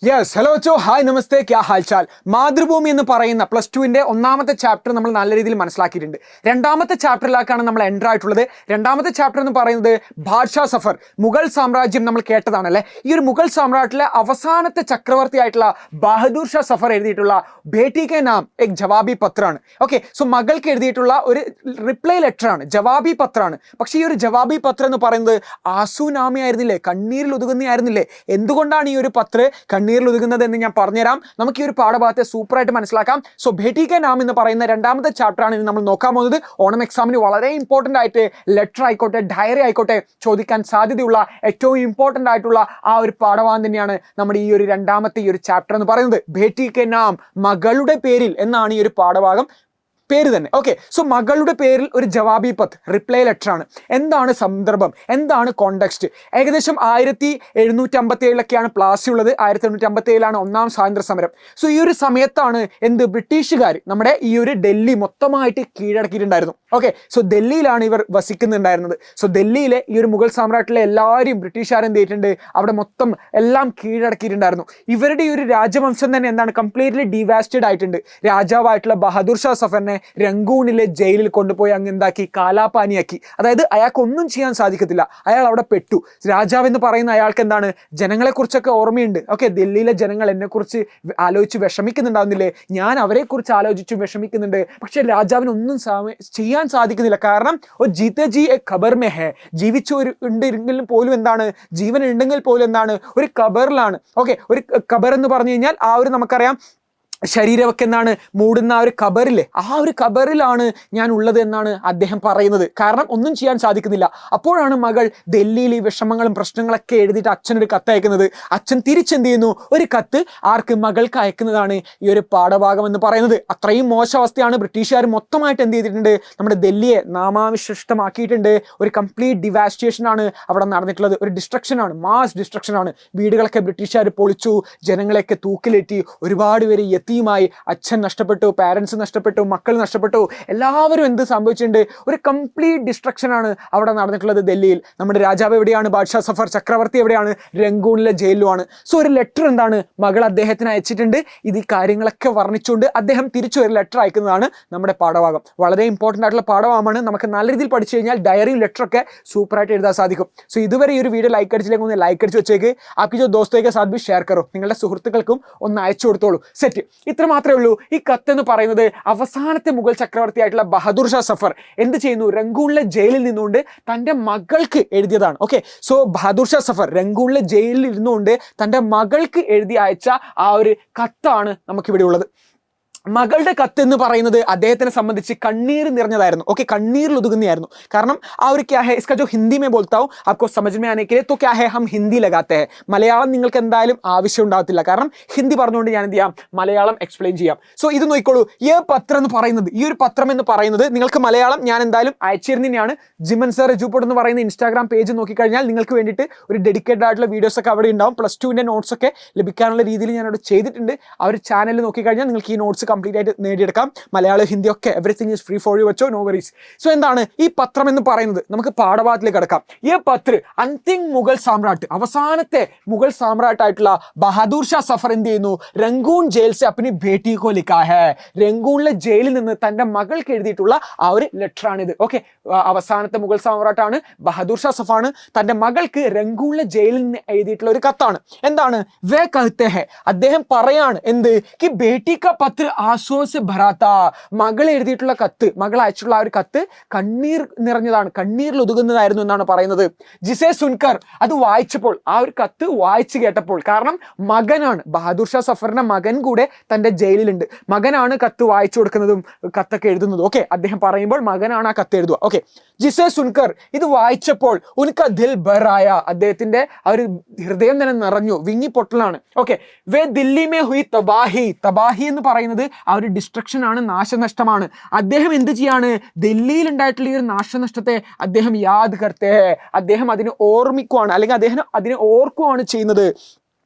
Yes hello ചോ hi നമസ്തേ ക്യാ ഹാൽചാൽ. മാതൃഭൂമി എന്ന് പറയുന്ന +2 ഒന്നാമത്തെ ചാപ്റ്റർ നമ്മൾ നല്ല രീതിയിൽ മനസ്സിലാക്കിയിട്ടുണ്ട്. രണ്ടാമത്തെ ചാപ്റ്ററിലേക്കാണ് നമ്മൾ എൻ്റർ ആയിട്ടുള്ളത്. രണ്ടാമത്തെ ചാപ്റ്റർ എന്ന് പറയുന്നത് ബാദ്ഷാ സഫർ, മുഗൾ സാമ്രാജ്യം നമ്മൾ കേട്ടതാണല്ലേ. ഈ ഒരു മുഗൾ സാമ്രാജ്യത്തിലെ അവസാനത്തെ ചക്രവർത്തി ആയിട്ടുള്ള ബഹദൂർ ഷാ സഫർ എഴുതിയിട്ടുള്ള ബേട്ടി കെ നാം എക് ജവാബി പത്രാണ്. ഓക്കെ, സോ മകൾക്ക് എഴുതിയിട്ടുള്ള ഒരു റിപ്ലൈ ലെറ്റർ ആണ്, ജവാബി പത്രാണ്. പക്ഷേ ഈ ഒരു ജവാബി പത്രം എന്ന് പറയുന്നത് ആസൂനാമി ആയിരുന്നില്ലേ, കണ്ണീരിൽ ഒതുങ്ങുന്നതായിരുന്നില്ലേ. എന്തുകൊണ്ടാണ് ഈ ഒരു പത്ര കണ്ണീരിൽ ഒതുങ്ങുന്നത് എന്ന് ഞാൻ പറഞ്ഞുതരാം. നമുക്ക് ഈ ഒരു പാഠഭാഗത്തെ സൂപ്പറായിട്ട് മനസ്സിലാക്കാം. സോ ബേട്ടി കെ നാം എന്ന് പറയുന്ന രണ്ടാമത്തെ ചാപ്റ്ററാണ് ഇനി നമ്മൾ നോക്കാൻ പോകുന്നത്. ഓണം എക്സാമിന് വളരെ ഇമ്പോർട്ടൻ്റ് ആയിട്ട് ലെറ്റർ ആയിക്കോട്ടെ ഡയറി ആയിക്കോട്ടെ ചോദിക്കാൻ സാധ്യതയുള്ള ഏറ്റവും ഇമ്പോർട്ടൻ്റ് ആയിട്ടുള്ള ആ ഒരു പാഠഭാഗം തന്നെയാണ് നമ്മുടെ ഈ ഒരു രണ്ടാമത്തെ ഈ ഒരു ചാപ്റ്റർ എന്ന് പറയുന്നത്. ബേട്ടി കെ നാം, മകളുടെ പേരിൽ എന്നാണ് ഈ ഒരു പാഠഭാഗം പേര് തന്നെ. ഓക്കെ, സോ മകളുടെ പേരിൽ ഒരു ജവാബി പത്ത്, റിപ്ലൈ ലെറ്റർ ആണ്. എന്താണ് സന്ദർഭം, എന്താണ് കോണ്ടെക്സ്റ്റ്? ഏകദേശം 1757 പ്ലാസി ഉള്ളത്. 1857 ഒന്നാം സ്വാതന്ത്ര്യ സമരം. സോ ഈ ഒരു സമയത്താണ് ബ്രിട്ടീഷുകാർ നമ്മുടെ ഈ ഒരു ഡൽഹി മൊത്തമായിട്ട് കീഴടക്കിയിട്ടുണ്ടായിരുന്നു. ഓക്കെ, സോ ഡൽഹിയിലാണ് ഇവർ വസിക്കുന്നുണ്ടായിരുന്നത്. സോ ഡൽഹിയിലെ ഈ ഒരു മുഗൾ സാമ്രാജ്യത്തിലെ എല്ലാവരും ബ്രിട്ടീഷുകാർ എന്ത് ചെയ്തിട്ടുണ്ട്, അവിടെ മൊത്തം എല്ലാം കീഴടക്കിയിട്ടുണ്ടായിരുന്നു. ഇവരുടെ ഈ ഒരു രാജവംശം തന്നെ എന്താണ് കംപ്ലീറ്റ്ലി ഡിവാസ്റ്റഡ് ആയിട്ടുണ്ട്. രാജാവായിട്ടുള്ള ബഹദൂർ ഷാ സഫറിനെ രംഗൂണിലെ ജയിലിൽ കൊണ്ടുപോയി അങ്ങ് എന്താക്കി, കാലാപാനിയാക്കി. അതായത് അയാൾക്ക് ഒന്നും ചെയ്യാൻ സാധിക്കത്തില്ല, അയാൾ അവിടെ പെട്ടു. രാജാവ് എന്ന് പറയുന്ന അയാൾക്ക് എന്താണ്, ജനങ്ങളെക്കുറിച്ചൊക്കെ ഓർമ്മയുണ്ട്. ഓക്കെ, ദില്ലിയിലെ ജനങ്ങൾ എന്നെക്കുറിച്ച് ആലോചിച്ച് വിഷമിക്കുന്നുണ്ടാവുന്നില്ലേ, ഞാൻ അവരെക്കുറിച്ച് ആലോചിച്ച് വിഷമിക്കുന്നുണ്ട്. പക്ഷെ രാജാവിന് ഒന്നും ചെയ്യാൻ സാധിക്കുന്നില്ല. കാരണം ഒരു ജീത്തെ ജി എ ഖബർ മേ ഹേ, ജീവിച്ചു ഉണ്ടെങ്കിൽ പോലും എന്താണ്, ജീവൻ ഉണ്ടെങ്കിൽ പോലും എന്താണ്, ഒരു ഖബറിലാണ്. ഓക്കെ, ഒരു ഖബർ എന്ന് പറഞ്ഞു കഴിഞ്ഞാൽ ആ ഒരു നമുക്കറിയാം ശരീരമൊക്കെ എന്താണ് മൂടുന്ന ആ ഒരു ഖബറില്ലേ, ആ ഒരു ഖബറിലാണ് ഞാൻ ഉള്ളത് എന്നാണ് അദ്ദേഹം പറയുന്നത്. കാരണം ഒന്നും ചെയ്യാൻ സാധിക്കുന്നില്ല. അപ്പോഴാണ് മകൾ ഡൽഹിയിൽ ഈ വിഷമങ്ങളും പ്രശ്നങ്ങളൊക്കെ എഴുതിയിട്ട് അച്ഛനൊരു കത്ത് അയക്കുന്നത്. അച്ഛൻ തിരിച്ചെന്ത് ചെയ്യുന്നു, ഒരു കത്ത് ആർക്ക്, മകൾക്ക് അയക്കുന്നതാണ് ഈ ഒരു പാഠഭാഗം എന്ന് പറയുന്നത്. അത്രയും മോശം അവസ്ഥയാണ്. ബ്രിട്ടീഷുകാർ മൊത്തമായിട്ട് എന്ത് ചെയ്തിട്ടുണ്ട്, നമ്മുടെ ഡൽഹിയെ നാമാവിശിഷ്ടമാക്കിയിട്ടുണ്ട്. ഒരു കംപ്ലീറ്റ് ഡിവാസ്റ്റേഷൻ ആണ് അവിടെ നടന്നിട്ടുള്ളത്. ഒരു ഡിസ്ട്രക്ഷൻ ആണ്, മാസ് ഡിസ്ട്രക്ഷൻ ആണ്. വീടുകളൊക്കെ ബ്രിട്ടീഷുകാർ പൊളിച്ചു, ജനങ്ങളെയൊക്കെ തൂക്കിലേറ്റി, ഒരുപാട് പേര് മായി അച്ഛൻ നഷ്ടപ്പെട്ടു, പാരൻസ് നഷ്ടപ്പെട്ടു, മക്കൾ നഷ്ടപ്പെട്ടു. എല്ലാവരും എന്ത് സംഭവിച്ചിട്ടുണ്ട്, ഒരു കംപ്ലീറ്റ് ഡിസ്ട്രക്ഷൻ ആണ് അവിടെ നടന്നിട്ടുള്ളത് ഡൽഹിയിൽ. നമ്മുടെ രാജാവ് എവിടെയാണ്, ബാദ്ഷാ സഫർ ചക്രവർത്തി എവിടെയാണ്, രംഗൂണിലെ ജയിലുമാണ്. സോ ഒരു ലെറ്റർ എന്താണ് മകൾ അദ്ദേഹത്തിന് അയച്ചിട്ടുണ്ട്. ഇത് ഈ കാര്യങ്ങളൊക്കെ വർണ്ണിച്ചുകൊണ്ട് അദ്ദേഹം തിരിച്ചു ഒരു ലെറ്റർ അയക്കുന്നതാണ് നമ്മുടെ പാഠഭാഗം. വളരെ ഇമ്പോർട്ടൻ്റ് ആയിട്ടുള്ള പാഠഭാഗമാണ്. നമുക്ക് നല്ല രീതിയിൽ പഠിച്ചു കഴിഞ്ഞാൽ ഡയറിയും ലെറ്ററൊക്കെ സൂപ്പറായിട്ട് എഴുതാൻ സാധിക്കും. സോ ഇതുവരെ ഈ ഒരു വീഡിയോ ലൈക്ക് അടിച്ചില്ലെങ്കിൽ ഒന്ന് ലൈക്ക് അടിച്ച് വെച്ചേക്ക്. ആക്കി ജോ ദോസ്തോക്കെ സാത്ത് ഭി ഷെയർ കറോ, നിങ്ങളുടെ സുഹൃത്തുക്കൾക്കും ഒന്ന് അയച്ചു കൊടുത്തോളൂ. സെറ്റ്. ഇത്ര മാത്രമേ ഉള്ളൂ. ഈ കത്ത് എന്ന് പറയുന്നത് അവസാനത്തെ മുഗൾ ചക്രവർത്തി ആയിട്ടുള്ള ബഹദൂർ ഷാ സഫർ എന്ത് ചെയ്യുന്നു, രംഗൂണിലെ ജയിലിൽ നിന്നുകൊണ്ട് തൻ്റെ മകൾക്ക് എഴുതിയതാണ്. ഓക്കെ, സോ ബഹദൂർ ഷാ സഫർ രംഗൂണിലെ ജയിലിൽ ഇരുന്നുകൊണ്ട് തൻ്റെ മകൾക്ക് എഴുതി അയച്ച ആ ഒരു കത്താണ് നമുക്കിവിടെ ഉള്ളത്. മകളുടെ കത്ത് എന്ന് പറയുന്നത് അദ്ദേഹത്തിനെ സംബന്ധിച്ച് കണ്ണീർ നിറഞ്ഞതായിരുന്നു. ഓക്കെ, കണ്ണീരിൽ ഒതുങ്ങുന്നതായിരുന്നു. കാരണം ആ ഒരു ക്യാ ഹേ ഇസ്കാ ജോ ഹിന്ദി മേ ബോൾത്താ ഹൂം ആപ്കോ സമജ് മേ ആനെ കെ ലിയെ തോ ക്യാ ഹേ ഹം ഹിന്ദി ലഗാത്തെ ഹേ. മലയാളം നിങ്ങൾക്ക് എന്തായാലും ആവശ്യം ഉണ്ടാകത്തില്ല, കാരണം ഹിന്ദി പറഞ്ഞുകൊണ്ട് ഞാൻ എന്ത് ചെയ്യാം, മലയാളം എക്സ്പ്ലെയിൻ ചെയ്യാം. സോ ഇത് നോക്കിക്കോളൂ. ഈ പത്രം എന്ന് പറയുന്നത്, ഈ ഒരു പത്രം എന്ന് പറയുന്നത് നിങ്ങൾക്ക് മലയാളം ഞാൻ എന്തായാലും അയച്ചിരുന്നതാണ്. ജിമൻ സർ എജുപോർട്ട് എന്ന് പറയുന്ന ഇൻസ്റ്റാഗ്രാം പേജ് നോക്കിക്കഴിഞ്ഞാൽ നിങ്ങൾക്ക് വേണ്ടിയിട്ട് ഒരു ഡെഡിക്കേറ്റഡ് ആയിട്ടുള്ള വീഡിയോസ് ഒക്കെ അവിടെ ഉണ്ടാവും. +2 നോട്ട്സ് ഒക്കെ ലഭിക്കാനുള്ള രീതിയിൽ ഞാൻ അവിടെ ചെയ്തിട്ടുണ്ട്. ആ ഒരു ചാനൽ നോക്കിക്കഴിഞ്ഞാൽ നിങ്ങൾക്ക് ഈ നോട്ട്സ് കംപ്ലീറ്റ് ആയിട്ട് നേടിയെടുക്കാം. മലയാളം ഹിന്ദി ഒക്കെ everything is free for you വെച്ചോ, നോ വറീസ്. സോ എന്താണ് ഈ പത്രം എന്ന് പറയുന്നത്, നമുക്ക് പാഠഭാഗത്തിലേക്ക് കടക്കാം. ഈ പത്ര അന്തിം മുഗൾ സാമ്രാട്ട്, അവസാനത്തെ മുഗൾ സാമ്രാട്ടായിട്ടുള്ള ബഹദൂർ ഷാ സഫർ എന്ത് ചെയ്യുന്നു, രംഗൂൺ ജയിൽ സെ അപ്നി ബേട്ടി കോ ലിഖാ ഹേ. രംഗൂണിലെ ജയിലിൽ നിന്ന് തന്റെ മകൾക്ക് എഴുതിയിട്ടുള്ള ആ ഒരു ലെറ്റർ ആണിത്. ഓക്കെ, അവസാനത്തെ മുഗൾ സാമ്രാട്ടാണ് ബഹദൂർ ഷാ സഫാണ്. തന്റെ മകൾക്ക് രംഗൂണിലെ ജയിലിൽ നിന്ന് എഴുതിയിട്ടുള്ള ഒരു കത്താണ്. എന്താണ് വേ കഹത്തെ ഹേ, അദ്ദേഹം പറയാണ് എന്ത്, കി ബേട്ടി കാ പത്ര ആസോ से भरा था. മകൾ എഴുതിയിട്ടുള്ള കത്ത്, മകൾ അയച്ചിട്ടുള്ള ആ ഒരു കത്ത് കണ്ണീർ നിറഞ്ഞതാണ്, കണ്ണീരിൽ ഒതുങ്ങുന്നതായിരുന്നു എന്നാണ് പറയുന്നത്. ജിസേ സുൻകർ, അത് വായിച്ചപ്പോൾ, ആ ഒരു കത്ത് വായിച്ചു കേട്ടപ്പോൾ, കാരണം മകനാണ് ബഹദൂർ ഷാ സഫറിന്റെ മകൻ കൂടെ തന്റെ ജയിലിലുണ്ട്. മകനാണ് കത്ത് വായിച്ചു കൊടുക്കുന്നതും കത്തൊക്കെ എഴുതുന്നതും. ഓക്കെ, അദ്ദേഹം പറയുമ്പോൾ മകനാണ് ആ കത്ത് എഴുതുക. ഓക്കെ, ജിസേ സുൻകർ, ഇത് വായിച്ചപ്പോൾ ഉൻക ദിൽ ബറായ, അദ്ദേഹത്തിന്റെ ആ ഒരു ഹൃദയം തന്നെ നിറഞ്ഞു, വിങ്ങി പൊട്ടലാണ്. ഓക്കെ, വേ ദില്ലി മേ ഹുയി തബാഹി, തബാഹി എന്ന് പറയുന്നത് ആ ഒരു ഡിസ്ട്രക്ഷൻ ആണ്, നാശനഷ്ടമാണ്. അദ്ദേഹം എന്ത് ചെയ്യാണ്, ഡൽഹിയിൽ ഉണ്ടായിട്ടുള്ള ഈ ഒരു നാശനഷ്ടത്തെ അദ്ദേഹം യാദ് കർത്തേ, അദ്ദേഹം അതിനെ ഓർമ്മിക്കുവാണ്, അല്ലെങ്കിൽ അദ്ദേഹം അതിനെ ഓർക്കുവാണ് ചെയ്യുന്നത്.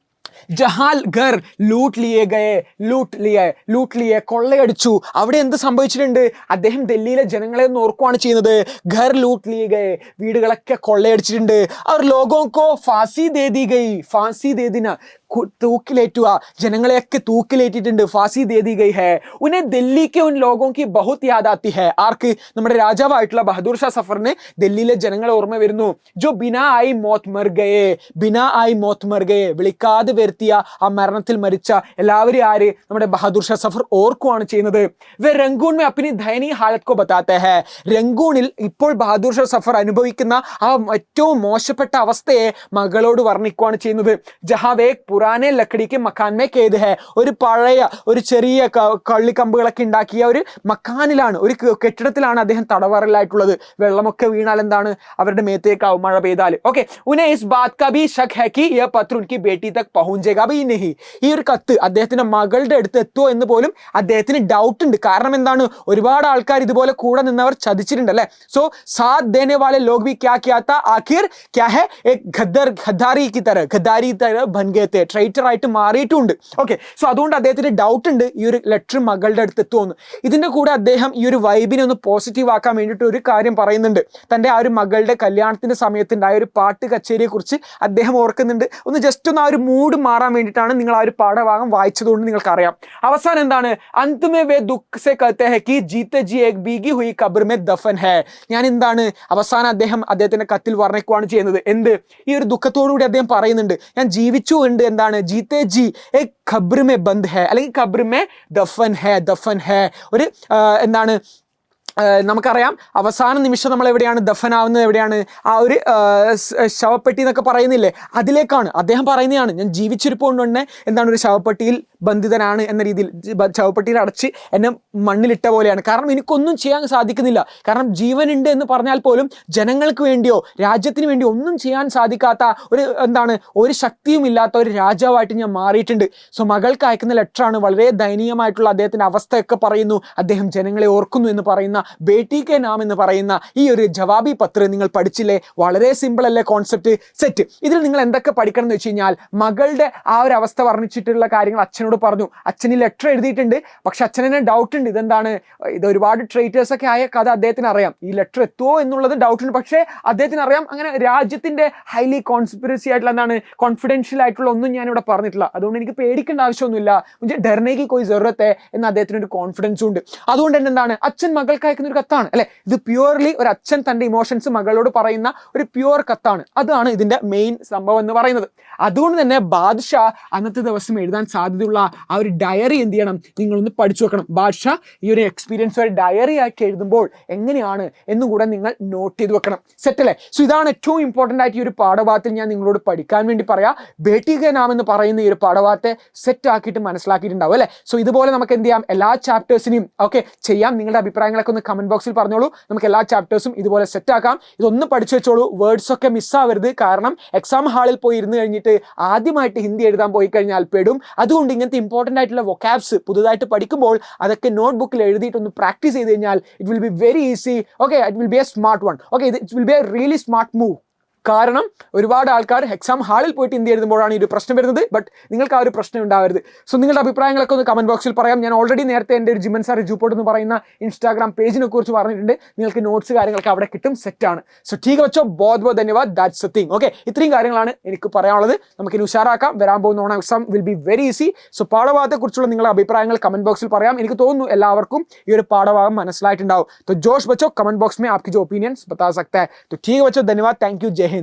ജഹാൽ ഘർ ലൂട്ട് ലിയെ കൊള്ളയടിച്ചു. അവിടെ എന്ത് സംഭവിച്ചിട്ടുണ്ട്, അദ്ദേഹം ഡൽഹിയിലെ ജനങ്ങളെ ഒന്ന് ഓർക്കുവാണ് ചെയ്യുന്നത്. ഘർ ലൂട്ട് ലിയെ ഗയെ, വീടുകളൊക്കെ കൊള്ളയടിച്ചിട്ടുണ്ട്. അവർ ലോഗോക്കോ ഫാസി ദേ ദി ഗയി, ഫാസി ദേ ദിന, തൂക്കിലേറ്റുക, ജനങ്ങളെയൊക്കെ തൂക്കിലേറ്റിട്ടുണ്ട്. ഫാസി ദേ ദി ഗയി ഹൈ. ഉന്നെ ദില്ലി കെ ഉൻ ലോഗോं की बहुत याद आती है. ആർക്ക്? നമ്മുടെ രാജാവായിട്ടുള്ള ബഹദൂർ ഷാ സഫറിന് ഡൽഹിയിലെ ജനങ്ങളെ ഓർമ്മ വരുന്നു. ജോ ബിനാ ആയി മോത്ത് മർ ഗയേ, ബിനാ ആയി മോത്ത് മർ ഗയേ, വിളിക്കാതെ വരുത്തിയ ആ മരണത്തിൽ മരിച്ച എല്ലാവരും ആര്? നമ്മുടെ ബഹദൂർ ഷാ സഫർ ഓർക്കുവാണ് ചെയ്യുന്നത്. വേ രംഗൂൺ മേ അപ്നി ദയനീയ ഹാലത് കോ ബതാത്തെ ഹൈ. രംഗൂണിൽ ഇപ്പോൾ ബഹദൂർ ഷാ സഫർ അനുഭവിക്കുന്ന ആ ഏറ്റവും മോശപ്പെട്ട അവസ്ഥയെ മകളോട് വർണ്ണിക്കുകയാണ് ചെയ്യുന്നത്. ജഹാവേ പുരാനെ ലക്കടിക്ക് മക്കാൻമേ കേത് ഹേ. ഒരു പഴയ ഒരു ചെറിയ കള്ളിക്കമ്പുകളൊക്കെ ഉണ്ടാക്കിയ ഒരു മക്കാനിലാണ്, ഒരു കെട്ടിടത്തിലാണ് അദ്ദേഹം തടവറലായിട്ടുള്ളത്. വെള്ളമൊക്കെ വീണാൽ എന്താണ്? അവരുടെ മേത്തേക്കാവും മഴ പെയ്താൽ. ഓക്കെ, ഉന്നെ ഇസ് ബാത് കാ ഭി ശക് ഹൈ കി യഹ് പത്ര ഉൻകി ബേട്ടി തക് പഹുഞ്ചേഗാ ഭി നഹി. ഈ ഒരു കത്ത് അദ്ദേഹത്തിന്റെ മകളുടെ അടുത്ത് എത്തുമോ എന്ന് പോലും അദ്ദേഹത്തിന് ഡൗട്ട് ഉണ്ട്. കാരണം എന്താണ്? ഒരുപാട് ആൾക്കാർ ഇതുപോലെ കൂടെ നിന്നവർ ചതിച്ചിട്ടുണ്ട് അല്ലെ. സോ സാത്ത് ദേനെ വാലെ ലോഗ് ഭി ക്യാ കിയാ താ, ആഖിർ ക്യാ ഹൈ, ഏക് ഖദ്ദാരി കി തരഹ് ബൻ ഗയേ തെ, ട്രൈറ്റർ ആയിട്ട് മാറിയിട്ടുണ്ട്. ഓക്കെ, സോ അതുകൊണ്ട് അദ്ദേഹത്തിന് ഡൗട്ട് ഉണ്ട് ഈ ഒരു ലെറ്റർ മകളുടെ അടുത്ത് എത്തുമെന്ന്. ഇതിന്റെ കൂടെ അദ്ദേഹം ഈ ഒരു വൈബിനെ ഒന്ന് പോസിറ്റീവ് ആക്കാൻ വേണ്ടിയിട്ട് ഒരു കാര്യം പറയുന്നുണ്ട്. തൻ്റെ ആ ഒരു മകളുടെ കല്യാണത്തിന്റെ സമയത്തുണ്ടായ ഒരു പാട്ട് കച്ചേരിയെ കുറിച്ച് അദ്ദേഹം ഓർക്കുന്നുണ്ട്. ഒന്ന് ജസ്റ്റ് ഒന്ന് ആ ഒരു മൂഡ് മാറാൻ വേണ്ടിയിട്ടാണ് നിങ്ങൾ ആ ഒരു പാഠഭാഗം വായിച്ചതുകൊണ്ട് നിങ്ങൾക്ക് അറിയാം. അവസാനം എന്താണ്? അന്ത്മേ വേ ദുഃഖ് സെ കഹത്തെ ഹൈ കി ജീത്തെ ജി ഏക് ബീഗി ഹുയി ഖബർ മേ ദഫൻ ഹൈ. ഞാൻ എന്താണ് അവസാനം അദ്ദേഹത്തിന്റെ കത്തിൽ വർണ്ണിക്കുകയാണ് ചെയ്യുന്നത്. എന്ത്? ഈ ഒരു ദുഃഖത്തോടുകൂടി അദ്ദേഹം പറയുന്നുണ്ട്, ഞാൻ ജീവിച്ചു ഉണ്ട്. എന്താണ്? ജീത്തെ ജി ഏക് ഖബർ മേ ബന്ദ് ഹൈ, അല്ലെങ്കിൽ ഖബർ മേ ദഫൻ ഹൈ. ദഫൻ ഹൈ ഒരു എന്താണ്? നമുക്കറിയാം അവസാന നിമിഷം നമ്മൾ എവിടെയാണ് ദഫനാവുന്നത്? എവിടെയാണ്? ആ ഒരു ശവപ്പെട്ടി എന്നൊക്കെ പറയുന്നില്ലേ, അതിലേക്കാണ് അദ്ദേഹം പറയുന്നതാണ്. ഞാൻ ജീവിച്ചിരിപ്പുകൊണ്ട് തന്നെ എന്താണ് ഒരു ശവപ്പെട്ടിയിൽ ബന്ധിതനാണ് എന്ന രീതിയിൽ, ശവപ്പെട്ടിയിൽ അടച്ച് എന്നെ മണ്ണിലിട്ട പോലെയാണ്. കാരണം എനിക്കൊന്നും ചെയ്യാൻ സാധിക്കുന്നില്ല. കാരണം ജീവനുണ്ട് എന്ന് പറഞ്ഞാൽ പോലും ജനങ്ങൾക്ക് വേണ്ടിയോ രാജ്യത്തിന് വേണ്ടിയോ ഒന്നും ചെയ്യാൻ സാധിക്കാത്ത ഒരു എന്താണ് ഒരു ശക്തിയും ഇല്ലാത്ത ഒരു രാജാവായിട്ട് ഞാൻ മാറിയിട്ടുണ്ട്. സോ മകൾക്ക് അയക്കുന്ന ലെറ്ററാണ്. വളരെ ദയനീയമായിട്ടുള്ള അദ്ദേഹത്തിന്റെ അവസ്ഥയൊക്കെ പറയുന്നു. അദ്ദേഹം ജനങ്ങളെ ഓർക്കുന്നു എന്ന് പറയുന്ന ബേട്ടി കെ നാം എന്ന് പറയുന്ന ഈ ഒരു ജവാബി പത്രം നിങ്ങൾ പഠിച്ചില്ലേ? വളരെ സിമ്പിൾ അല്ലേ കോൺസെപ്റ്റ്? സെറ്റ്. ഇതിൽ നിങ്ങൾ എന്തൊക്കെ പഠിക്കണം എന്ന് വെച്ച് കഴിഞ്ഞാൽ, മകളുടെ ആ ഒരു അവസ്ഥ വർണ്ണിച്ചിട്ടുള്ള കാര്യങ്ങൾ അച്ഛനോട് പറഞ്ഞു. അച്ഛൻ ഈ ലെറ്റർ എഴുതിയിട്ടുണ്ട്, പക്ഷെ അച്ഛനെ ഡൗട്ട് ഉണ്ട്. ഇതെന്താണ്? ഇത് ഒരുപാട് ട്രേറ്റേഴ്സ് ഒക്കെ ആയ കഥ അദ്ദേഹത്തിന് അറിയാം. ഈ ലെറ്റർ എത്തുമോ എന്നുള്ളത് ഡൗട്ട് ഉണ്ട്. പക്ഷേ അദ്ദേഹത്തിന് അറിയാം അങ്ങനെ രാജ്യത്തിന്റെ ഹൈലി കോൺസ്പിറസി ആയിട്ടുള്ള എന്താണ് കോൺഫിഡൻഷ്യൽ ആയിട്ടുള്ള ഒന്നും ഞാനിവിടെ പറഞ്ഞിട്ടില്ല. അതുകൊണ്ട് എനിക്ക് പേടിക്കേണ്ട ആവശ്യമൊന്നുമില്ല. ഡെർനേക്ക് കോയി ജറൂറത്തെ എന്ന് അദ്ദേഹത്തിന് ഒരു കോൺഫിഡൻസും ഉണ്ട്. അതുകൊണ്ട് തന്നെ എന്താണ് അച്ഛൻ മകൾക്ക് അയക്കുന്ന ഒരു കത്താണ് അല്ലെ. ഇത് പ്യുവർലി ഒരു അച്ഛൻ തന്റെ ഇമോഷൻസ് മകളോട് പറയുന്ന ഒരു പ്യുവർ കത്താണ്. അതാണ് ഇതിന്റെ മെയിൻ സംഭവം എന്ന് പറയുന്നത്. അതുകൊണ്ട് തന്നെ ബാദ്ഷാ അന്നത്തെ ദിവസം എഴുതാൻ സാധ്യതയുള്ള ആ ഒരു ഡയറി എന്ത് ചെയ്യണം? നിങ്ങളൊന്ന് പഠിച്ചു വെക്കണം. ബാദ്ഷാ ഈ ഒരു എക്സ്പീരിയൻസ് ഒരു ഡയറി ആയിട്ട് എഴുതുമ്പോൾ എങ്ങനെയാണ് എന്നും കൂടെ നിങ്ങൾ നോട്ട് ചെയ്ത് വെക്കണം. സെറ്റ് അല്ലേ? സോ ഇതാണ് ഏറ്റവും ഇമ്പോർട്ടൻ്റ് ആയിട്ട് ഈ ഒരു പാഠഭാഗത്തിൽ ഞാൻ നിങ്ങളോട് പഠിക്കാൻ വേണ്ടി പറയാം. ബേട്ടി കെ നാം എന്ന് പറയുന്ന ഈ ഒരു പാഠഭാഗത്തെ സെറ്റ് ആക്കിയിട്ട് മനസ്സിലാക്കിയിട്ടുണ്ടാവും അല്ലേ. സോ ഇതുപോലെ നമുക്ക് എന്ത് ചെയ്യാം? എല്ലാ ചാപ്റ്റേഴ്സിനെയും ഓക്കെ ചെയ്യാം. നിങ്ങളുടെ അഭിപ്രായങ്ങളൊക്കെ ഒന്ന് കമന്റ് ബോക്സിൽ പറഞ്ഞോളൂ. നമുക്ക് എല്ലാ ചാപ്റ്റേഴ്സും ഇതുപോലെ സെറ്റ് ആക്കാം. ഇതൊന്ന് പഠിച്ചു വെച്ചോളൂ. വേർഡ്സ് ഒക്കെ മിസ്സാവരുത്. കാരണം എക്സാം ഹാളിൽ പോയി ഇരുന്ന് കഴിഞ്ഞിട്ട് ആദ്യമായിട്ട് ഹിന്ദി എഴുതാൻ പോയി കഴിഞ്ഞാൽ പെടും. അതുകൊണ്ട് ഇങ്ങനത്തെ ഇമ്പോർട്ടൻ്റ് ആയിട്ടുള്ള വൊക്കാബ്സ് പുതുതായിട്ട് പഠിക്കുമ്പോൾ അതൊക്കെ നോട്ട്ബുക്കിൽ എഴുതിയിട്ടൊന്ന് പ്രാക്ടീസ് ചെയ്ത് കഴിഞ്ഞാൽ it will be very easy. Okay, it will be A smart one. Okay, it will be A really smart move. കാരണം ഒരുപാട് ആൾക്കാർ എക്സാം ഹാളിൽ പോയിട്ട് ഹിന്ദി എഴുതുമ്പോഴാണ് ഈ ഒരു പ്രശ്നം വരുന്നത്. ബട്ട് നിങ്ങൾക്ക് ആ ഒരു പ്രശ്നം ഉണ്ടാവരുത്. സോ നിങ്ങളുടെ അഭിപ്രായങ്ങളൊക്കെ ഒന്ന് കമന്റ് ബോക്സിൽ പറയാം. ഞാൻ ഓൾറെഡി നേരത്തെ എൻ്റെ ഒരു ജിമൻ സാർ ജൂപ്പോട്ട് എന്ന് പറയുന്ന ഇൻസ്റ്റാഗ്രാം പേജിനെ കുറിച്ച് പറഞ്ഞിട്ടുണ്ട്. നിങ്ങൾക്ക് നോട്ട്സ് കാര്യങ്ങളൊക്കെ അവിടെ കിട്ടും. സെറ്റാണ്. സോ ടീക്ക് വെച്ചോ. ബോത് ബോത് ധന്യവാദ്. That's a thing. ഓക്കെ, ഇത്രയും കാര്യങ്ങളാണ് എനിക്ക് പറയാനുള്ളത്. നമുക്കിനി ഉഷാറാക്കാം. വരാൻ പോകുന്ന exam will be very easy. So പാഠഭാഗത്തെക്കുറിച്ചുള്ള നിങ്ങളുടെ അഭിപ്രായങ്ങൾ കമന്റ് ബോക്സിൽ പറയാം. എനിക്ക് തോന്നുന്നു എല്ലാവർക്കും ഈ ഒരു പാഠഭാഗം മനസ്സിലായിട്ടുണ്ടാവും. तो जोश बच्चों कमेंट बॉक्स में आपकी जो ओपिनियंस बता सकता है. तो ठीक है बच्चों, धन्यवाद. Thank you. जय हिंद.